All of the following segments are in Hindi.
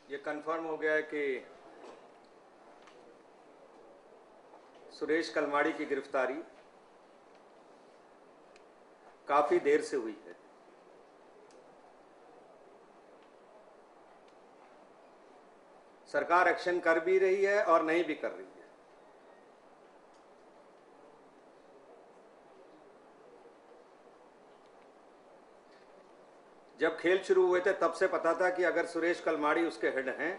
ये कंफर्म हो गया है कि सुरेश कलमाड़ी की गिरफ्तारी काफी देर से हुई है। सरकार एक्शन कर भी रही है और नहीं भी कर रही है। जब खेल शुरू हुए थे तब से पता था कि अगर सुरेश कलमाड़ी उसके हेड हैं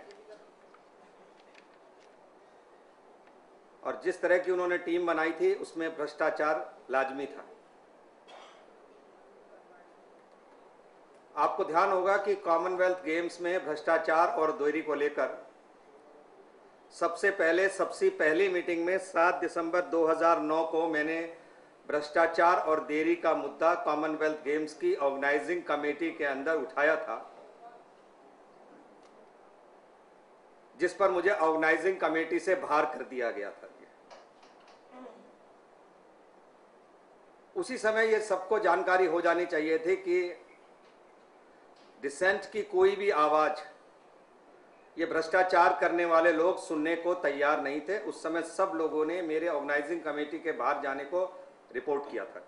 और जिस तरह की उन्होंने टीम बनाई थी उसमें भ्रष्टाचार लाजमी था। आपको ध्यान होगा कि कॉमनवेल्थ गेम्स में भ्रष्टाचार और देरी को लेकर सबसे पहली मीटिंग में 7 दिसंबर 2009 को मैंने भ्रष्टाचार और देरी का मुद्दा कॉमनवेल्थ गेम्स की ऑर्गेनाइजिंग कमेटी के अंदर उठाया था, जिस पर मुझे ऑर्गेनाइजिंग कमेटी से बाहर कर दिया गया था। उसी समय ये सबको जानकारी हो जानी चाहिए थी कि डिसेंट की कोई भी आवाज ये भ्रष्टाचार करने वाले लोग सुनने को तैयार नहीं थे। उस समय सब लोगों ने मेरे ऑर्गेनाइजिंग कमेटी के बाहर जाने को रिपोर्ट किया था।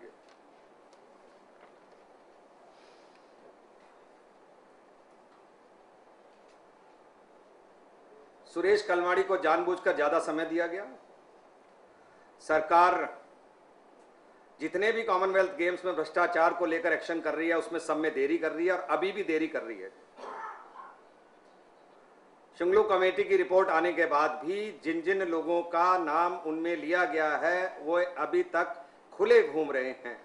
सुरेश कलमाड़ी को जानबूझकर ज्यादा समय दिया गया। सरकार जितने भी कॉमनवेल्थ गेम्स में भ्रष्टाचार को लेकर एक्शन कर रही है उसमें सब में देरी कर रही है और अभी भी देरी कर रही है। शुंगलू कमेटी की रिपोर्ट आने के बाद भी जिन जिन लोगों का नाम उनमें लिया गया है वो अभी तक खुले घूम रहे हैं।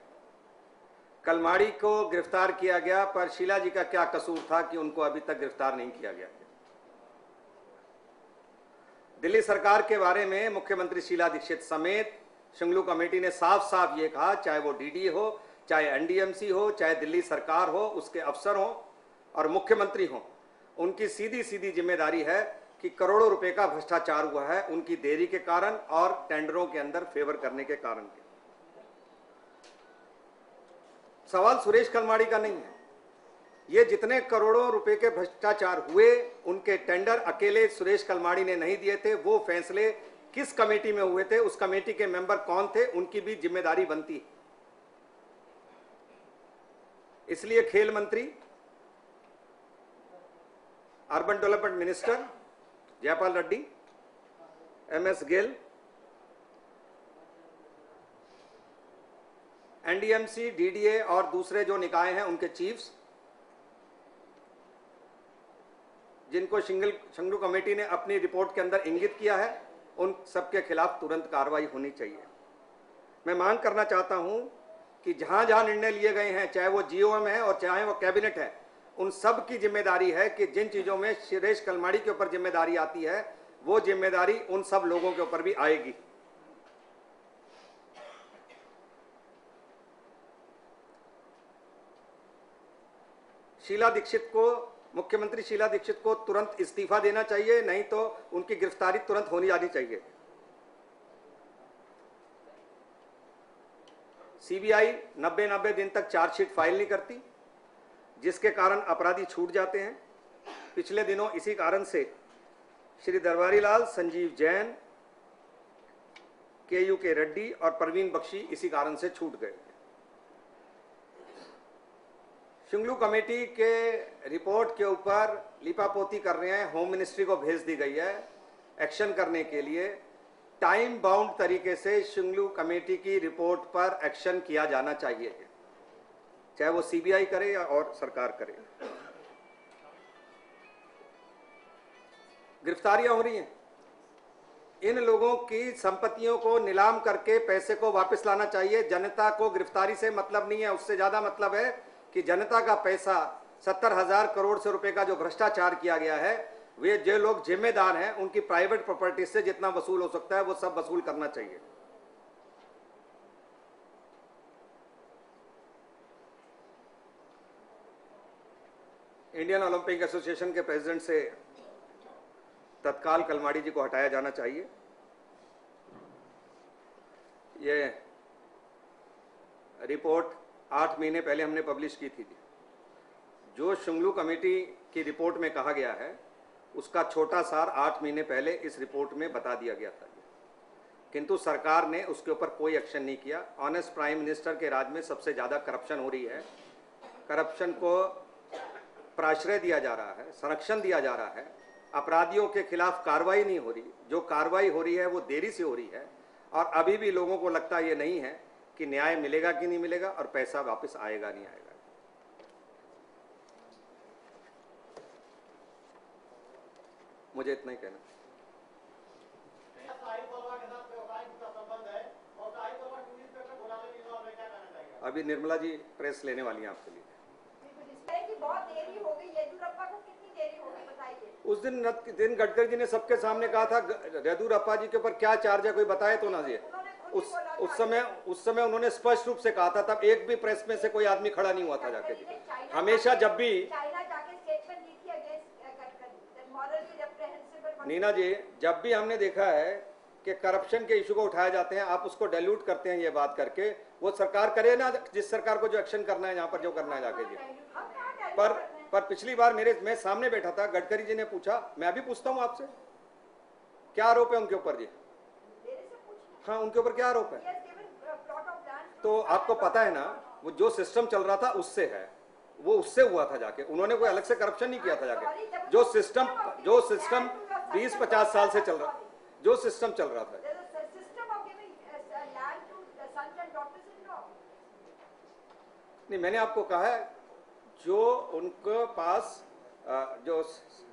कलमाड़ी को गिरफ्तार किया गया, पर शीला जी का क्या कसूर था कि उनको अभी तक गिरफ्तार नहीं किया गया। दिल्ली सरकार के बारे में मुख्यमंत्री शीला दीक्षित समेत शुंगलू कमेटी ने साफ साफ ये कहा, चाहे वो डीडी हो, चाहे एनडीएमसी हो, चाहे दिल्ली सरकार हो, उसके अफसर हो और मुख्यमंत्री हो, उनकी सीधी सीधी जिम्मेदारी है कि करोड़ों रुपए का भ्रष्टाचार हुआ है उनकी देरी के कारण और टेंडरों के अंदर फेवर करने के कारण। सवाल सुरेश कलमाड़ी का नहीं है। ये जितने करोड़ों रुपए के भ्रष्टाचार हुए उनके टेंडर अकेले सुरेश कलमाड़ी ने नहीं दिए थे। वो फैसले किस कमेटी में हुए थे, उस कमेटी के मेंबर कौन थे, उनकी भी जिम्मेदारी बनती है। इसलिए खेल मंत्री, urban development minister Jaipal Reddy, MS Gill, NDMC, DDA और दूसरे जो निकाय हैं उनके चीफ्स, जिनको शुंगलू कमेटी ने अपनी रिपोर्ट के अंदर इंगित किया है, उन सबके खिलाफ तुरंत कार्रवाई होनी चाहिए। मैं मांग करना चाहता हूं कि जहां जहां निर्णय लिए गए हैं, चाहे वो जीओएम है और चाहे वो कैबिनेट है, उन सब की जिम्मेदारी है कि जिन चीजों में सुरेश कलमाड़ी के ऊपर जिम्मेदारी आती है वो जिम्मेदारी उन सब लोगों के ऊपर भी आएगी। शीला दीक्षित को, मुख्यमंत्री शीला दीक्षित को तुरंत इस्तीफा देना चाहिए, नहीं तो उनकी गिरफ्तारी तुरंत होनी जानी चाहिए। सीबीआई 90 दिन तक चार्जशीट फाइल नहीं करती, जिसके कारण अपराधी छूट जाते हैं। पिछले दिनों इसी कारण से श्री दरबारी लाल, संजीव जैन, केयू के रेड्डी और परवीन बख्शी इसी कारण से छूट गए। शुंगलू कमेटी के रिपोर्ट के ऊपर लिपापोती कर रहे हैं, होम मिनिस्ट्री को भेज दी गई है एक्शन करने के लिए। टाइम बाउंड तरीके से शुंगलू कमेटी की रिपोर्ट पर एक्शन किया जाना चाहिए, चाहे वो सीबीआई करे या और सरकार करे। गिरफ्तारियां हो रही हैं, इन लोगों की संपत्तियों को नीलाम करके पैसे को वापस लाना चाहिए। जनता को गिरफ्तारी से मतलब नहीं है, उससे ज्यादा मतलब है कि जनता का पैसा 70,000 करोड़ से रुपए का जो भ्रष्टाचार किया गया है, वे जो लोग जिम्मेदार हैं उनकी प्राइवेट प्रॉपर्टी से जितना वसूल हो सकता है वो सब वसूल करना चाहिए। इंडियन ओलंपिक एसोसिएशन के प्रेसिडेंट से तत्काल कलमाड़ी जी को हटाया जाना चाहिए। ये रिपोर्ट 8 महीने पहले हमने पब्लिश की थी। जो शुंगलू कमेटी की रिपोर्ट में कहा गया है उसका छोटा सार 8 महीने पहले इस रिपोर्ट में बता दिया गया था, किंतु सरकार ने उसके ऊपर कोई एक्शन नहीं किया। ऑनेस्ट प्राइम मिनिस्टर के राज में सबसे ज़्यादा करप्शन हो रही है, करप्शन को प्राश्रय दिया जा रहा है, संरक्षण दिया जा रहा है, अपराधियों के खिलाफ कार्रवाई नहीं हो रही, जो कार्रवाई हो रही है वो देरी से हो रही है, और अभी भी लोगों को लगता ये नहीं है कि न्याय मिलेगा कि नहीं मिलेगा और पैसा वापस आएगा नहीं आएगा। मुझे इतना ही कहना। अभी निर्मला जी प्रेस लेने वाली हैं आपके लिए। बहुत देरी हो गई, येदियुरप्पा को कितनी देरी हो गई बताइए। उस दिन गडकरी जी ने सबके सामने कहा था येदियुरप्पा जी के ऊपर क्या चार्ज है, कोई बताए तो ना जी। उस समय उन्होंने स्पष्ट रूप से कहा था, तब एक भी प्रेस में से कोई आदमी खड़ा नहीं हुआ था जाके जी। हमेशा जब भी नीना जी, जब भी हमने देखा है कि करप्शन के इशू को उठाए जाते हैं, आप उसको डाइल्यूट करते हैं ये बात करके, वो सरकार करे ना, जिस सरकार को जो एक्शन करना है यहाँ पर जो करना है जाके जी। पर पिछली बार मैं सामने बैठा था, गडकरी जी ने पूछा, मैं अभी पूछता हूँ आपसे, क्या आरोप है उनके ऊपर जी? हाँ, उनके ऊपर क्या आरोप है? तो आपको पता है ना, वो जो सिस्टम चल रहा था उससे है, वो उससे हुआ था जाके, उन्होंने कोई अलग से करप्शन नहीं किया था जाके। जो सिस्टम 20-50 साल से चल रहा, जो सिस्टम चल रहा था, नहीं, मैंने आपको कहा है जो उनके पास जो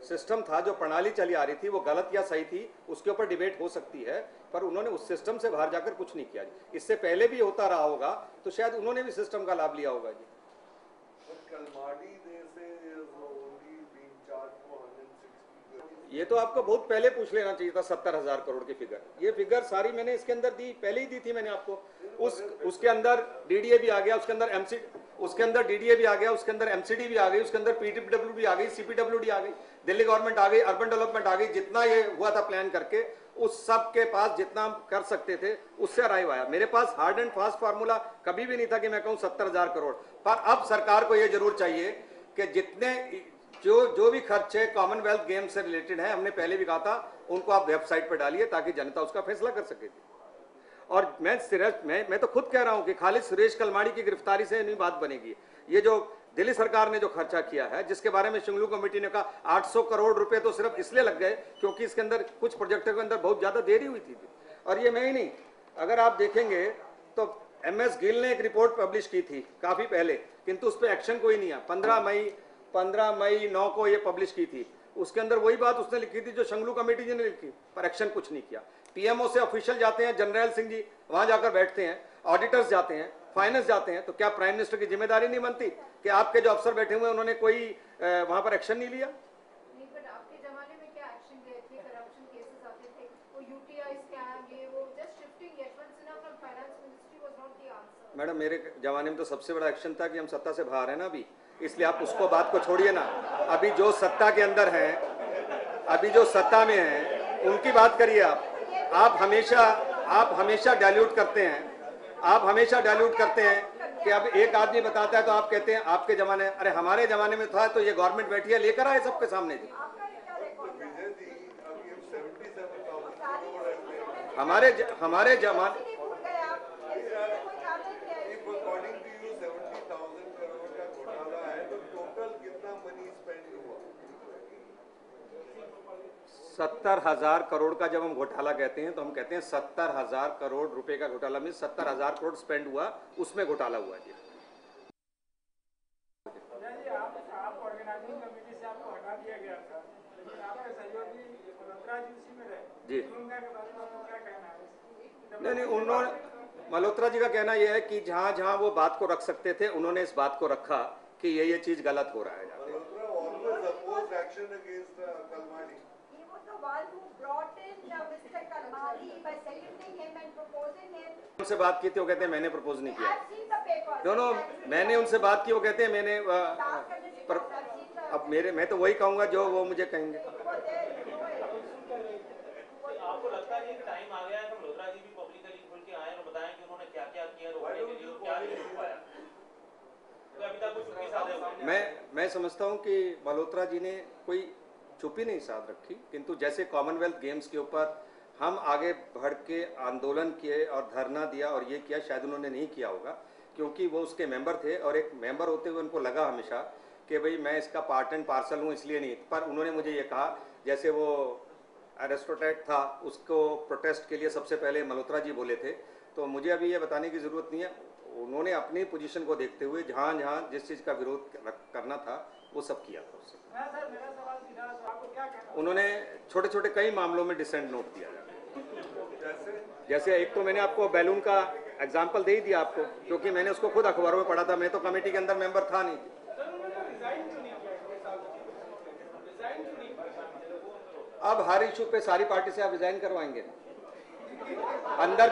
सिस्टम था, जो प्रणाली चली आ रही थी, वो गलत या सही थी, उसके ऊपर डिबेट हो सकती है, पर उन्होंने उस सिस्टम से बाहर जाकर कुछ नहीं किया जी। इससे पहले भी होता रहा होगा तो शायद उन्होंने भी सिस्टम का लाभ लिया होगा जी। ये तो आपको बहुत पहले पूछ लेना चाहिए था, 70,000 करोड़ की फिगर। ये फिगर सारी मैंने इसके अंदर दी, पहले ही दी थी मैंने आपको। उसके अंदर डीडीए भी आ गया, उसके अंदर डीडीए भी आ गया, उसके अंदर एमसीडी भी आ गई, उसके अंदर पीडब्ल्यू भी आ गई, सीपीडब्ल्यूडी आ गई, दिल्ली गवर्नमेंट आ गई, अर्बन डेवलपमेंट आ गई। जितना ये हुआ था प्लान करके, उस सब के पास जितना हम कर सकते थे उससे अराइव आया। मेरे पास हार्ड एंड फास्ट फार्मूला कभी भी नहीं था कि मैं कहूँ 70,000 करोड़। पर अब सरकार को यह जरूर चाहिए कि जितने जो भी खर्च है कॉमनवेल्थ गेम्स से रिलेटेड है, हमने पहले भी कहा था, उनको आप वेबसाइट पर डालिए ताकि जनता उसका फैसला कर सके। और मैं तो खुद कह रहा हूं कि खाली सुरेश कलमाड़ी की गिरफ्तारी से नहीं बात बनेगी। ये जो दिल्ली सरकार ने जो खर्चा किया है, जिसके बारे में शुंगलू कमेटी ने कहा 800 करोड़ रुपए तो सिर्फ इसलिए लग गए क्योंकि इसके अंदर कुछ प्रोजेक्टों के अंदर बहुत ज्यादा देरी हुई थी। और ये मैं ही नहीं, अगर आप देखेंगे तो MS गिल ने एक रिपोर्ट पब्लिश की थी काफी पहले, किंतु उस पर एक्शन कोई नहीं है। 15 मई 9 को ये पब्लिश की थी। उसके अंदर वही बात उसने लिखी थी जो शुंगलू कमेटी जी ने लिखी, पर एक्शन कुछ नहीं किया। पीएमओ से ऑफिशियल जाते हैं, जनरल सिंह जी वहां जाकर बैठते हैं, ऑडिटर्स जाते हैं, फाइनेंस जाते हैं, तो क्या प्राइम मिनिस्टर की जिम्मेदारी नहीं बनती कि आपके जो अफसर बैठे हुए हैं उन्होंने कोई वहां पर एक्शन नहीं लिया? आपके जमाने में क्या एक्शन लिए थे? करप्शन केसेस आते थे, वो यूटीआई स्कैम, ये वो, just shifting Yashwant Sinha from finance ministry was not the answer. Madam, मेरे जमाने में तो सबसे बड़ा एक्शन था कि हम सत्ता से बाहर है ना अभी, इसलिए आप उसको बात को छोड़िए ना। अभी जो सत्ता के अंदर है, अभी जो सत्ता में है, उनकी बात करिए आप हमेशा डाइल्यूट करते हैं। आप हमेशा डाइल्यूट करते हैं कि अब एक आदमी बताता है तो आप कहते हैं आपके जमाने, अरे हमारे जमाने में था तो ये गवर्नमेंट बैठी है, लेकर आए सबके सामने जी। हमारे जमाने $70,000 करोड़ का जब हम घोटाला कहते हैं तो हम कहते हैं 70,000 करोड़ रुपए का घोटाला में 70,000 करोड़ स्पेंड हुआ, उसमें घोटाला हुआ जी। आप ऑर्गेनाइजिंग कमेटी से आपको हटा दिया गया था, लेकिन आपके सहयोगी मल्होत्रा जी उसी में रहे जी। उनका के बारे में आपका क्या कहना है? नहीं, उन्होंने, मल्होत्रा जी का कहना यह है कि जहां जहां वो बात को रख सकते थे उन्होंने इस बात को रखा कि ये चीज गलत हो रहा है। उनसे बात की थी, वो कहते हैं मैंने प्रपोज नहीं किया। दोनों मैंने उनसे बात की, वो कहते हैं मैंने अब मैं तो वही कहूंगा जो वो मुझे कहेंगे। आपको लगता है कि टाइम आ गया है कि मल्होत्रा जी भी पब्लिकली खुल के आए और बताएं कि उन्होंने क्या क्या किया रोकने के लिए, क्या नहीं हो पाया? तो अभी तक कुछ चुप्पी साधे हुए हैं। मैं समझता हूं कि मल्होत्रा जी ने कोई चुप्पी नहीं साध रखी, किंतु जैसे कॉमनवेल्थ गेम्स के ऊपर हम आगे बढ़ के आंदोलन किए और धरना दिया और ये किया, शायद उन्होंने नहीं किया होगा क्योंकि वो उसके मेंबर थे और एक मेंबर होते हुए उनको लगा हमेशा कि भाई मैं इसका पार्ट एंड पार्सल हूँ, इसलिए नहीं। पर उन्होंने मुझे ये कहा, जैसे वो एरिस्टोटेट था उसको प्रोटेस्ट के लिए सबसे पहले मल्होत्रा जी बोले थे, तो मुझे अभी ये बताने की ज़रूरत नहीं है। उन्होंने अपनी पोजीशन को देखते हुए जहाँ जहाँ जिस चीज़ का विरोध करना था वो सब किया था उससे। सर मेरा सवाल सीधा है, तो आपको क्या कहना है? उन्होंने छोटे छोटे कई मामलों में डिसेंट नोट दिया जाता, जैसे एक तो मैंने आपको बैलून का एग्जाम्पल दे ही दिया आपको, क्योंकि मैंने उसको खुद अखबारों में पढ़ा था, मैं तो कमेटी के अंदर मेंबर था नहीं। अब हर इशू पे सारी पार्टी से आप रिजाइन करवाएंगे? अंदर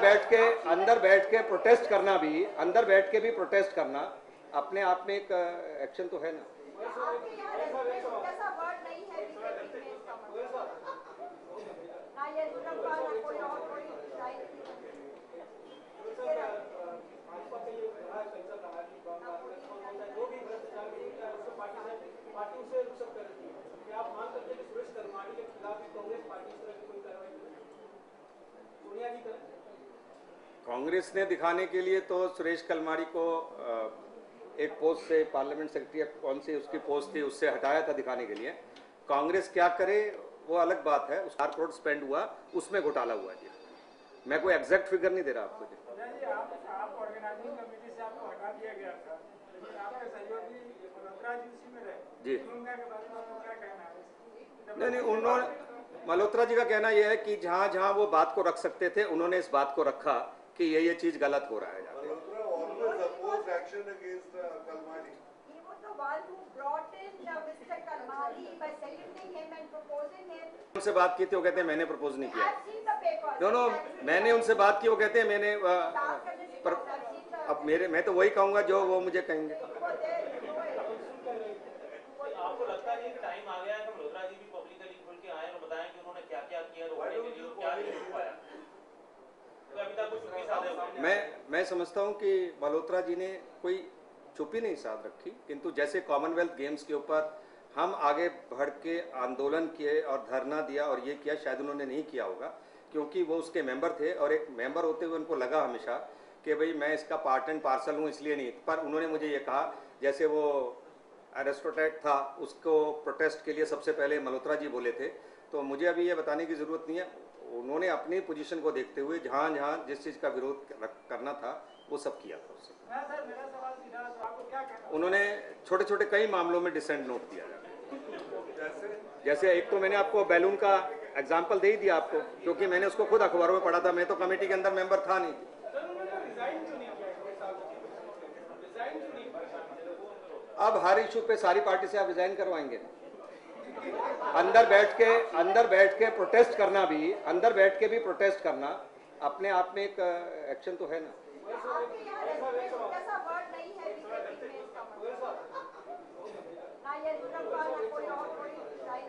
बैठ के प्रोटेस्ट करना भी, अंदर बैठ के भी प्रोटेस्ट करना अपने आप में एक एक्शन तो है ना। आपके यहाँ रेजिग्नेशन जैसा वर्ड नहीं है बीजेपी में, इसका मतलब ना ये इस्तीफा ना कोई और कोई रिजाइन। कांग्रेस ने दिखाने के लिए तो सुरेश कलमाड़ी को एक पोस्ट से, पार्लियामेंट सेक्रेटरी कौन सी उसकी पोस्ट थी, उससे हटाया था दिखाने के लिए। कांग्रेस क्या करे वो अलग बात है। 4 करोड़ स्पेंड हुआ, उसमें घोटाला हुआ जी। मैं कोई एग्जैक्ट फिगर नहीं दे रहा आपको जी। जी आप ऑर्गेनाइजिंग कमेटी से आपको हटा दिया गया था, लेकिन आपके सहयोगी मल्होत्रा जी उसी में रहे जी। उनका के बारे में आपको क्या कहना है? नहीं, उन्होंने, मल्होत्रा जी का कहना यह है कि जहां जहां वो बात को रख सकते थे उन्होंने इस बात को रखा कि ये चीज गलत हो रहा है। He was the one who brought in Mr. Kalmari by seconding him and proposing him. उनसे बात की थी, वो कहते हैं मैंने प्रपोज नहीं किया। I've seen the papers. दोनों मैंने उनसे बात की, वो कहते हैं मैंने पर, अब मैं तो वही कहूंगा जो वो मुझे कहेंगे। आपको लगता नहीं है कि टाइम आ गया है कि मल्होत्रा जी भी पब्लिकली खुल के आए और बताएं कि उन्होंने क्या क्या किया रोकने के लिए, क्या नहीं हो पाया? तो अभी तक कुछ चुप्पी साधे हुए। मैं समझता हूं कि मल्होत्रा जी ने कोई चुप्पी नहीं साध रखी, किंतु जैसे कॉमनवेल्थ गेम्स के ऊपर हम आगे बढ़ के आंदोलन किए और धरना दिया और ये किया, शायद उन्होंने नहीं किया होगा क्योंकि वो उसके मेंबर थे और एक मेंबर होते हुए उनको लगा हमेशा कि भाई मैं इसका पार्ट एंड पार्सल हूँ, इसलिए नहीं। पर उन्होंने मुझे ये कहा, जैसे वो एरिस्टोटेट था उसको प्रोटेस्ट के लिए सबसे पहले मल्होत्रा जी बोले थे, तो मुझे अभी ये बताने की ज़रूरत नहीं है। उन्होंने अपनी पोजीशन को देखते हुए जहाँ जहाँ जिस चीज़ का विरोध करना था वो सब किया था उससे। सर मेरा सवाल सीधा है, तो आपको क्या कहना है? उन्होंने छोटे छोटे कई मामलों में डिसेंट नोट दिया जाता, जैसे एक तो मैंने आपको बैलून का एग्जाम्पल दे ही दिया आपको, क्योंकि मैंने उसको खुद अखबारों में पढ़ा था, मैं तो कमेटी के अंदर मेंबर था नहीं। अब हर इशू पे सारी पार्टी से आप रिजाइन करवाएंगे? अंदर बैठ के प्रोटेस्ट करना भी, अंदर बैठ के भी प्रोटेस्ट करना अपने आप में एक एक्शन तो है ना। आपके यहाँ रेजिग्नेशन जैसा वर्ड नहीं है बीजेपी में, इसका मतलब ना ये इस्तीफा ना कोई और कोई रिजाइन।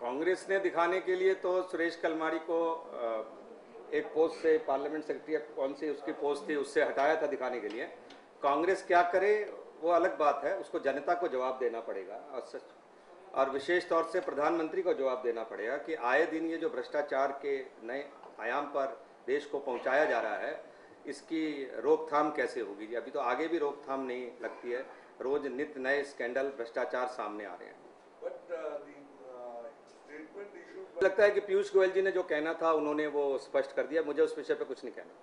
कांग्रेस ने दिखाने के लिए तो सुरेश कलमाड़ी को एक पोस्ट से, पार्लियामेंट सेक्रेटरी कौन सी उसकी पोस्ट थी, उससे हटाया था दिखाने के लिए। कांग्रेस क्या करे वो अलग बात है, उसको जनता को जवाब देना पड़ेगा और विशेष तौर से प्रधानमंत्री को जवाब देना पड़ेगा कि आए दिन ये जो भ्रष्टाचार के नए आयाम पर देश को पहुंचाया जा रहा है, इसकी रोकथाम कैसे होगी। अभी तो आगे भी रोकथाम नहीं लगती है, रोज नित्य नए स्कैंडल भ्रष्टाचार सामने आ रहे हैं। लगता है कि पीयूष गोयल जी ने जो कहना था उन्होंने वो स्पष्ट कर दिया, मुझे उस विषय पे कुछ नहीं कहना।